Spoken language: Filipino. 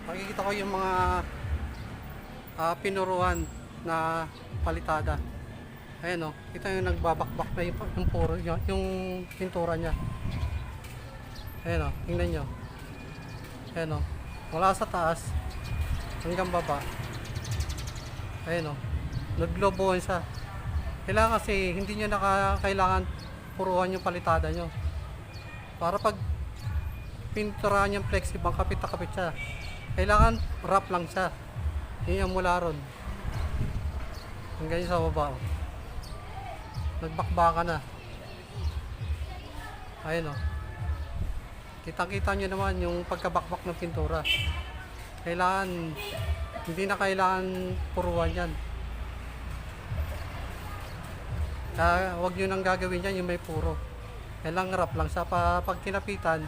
Makikita ko yung mga pinuruan na palitada. Ayan o, kita yung nagbabakbak na yung puro yung pintura nya. Ayan o, tingnan nyo. Ayan o, mula sa taas hanggang baba. Ayan o, naglobohan siya. Kailangan kasi hindi nyo kailangan puruhan yung palitada nyo. Para pag pinturahan yung flexible, kapit na kapit siya. Kailangan wrap lang siya. Yun yung mula ron hanggang sa baba o. Nagbakbaka na. Ayun o, kitang kita nyo naman yung pagkabakbak ng pintura. Kailangan, hindi na kailangan puruan yan. Huwag nyo nang gagawin yan yung may puro. Kailangan wrap lang sa pag kinapitan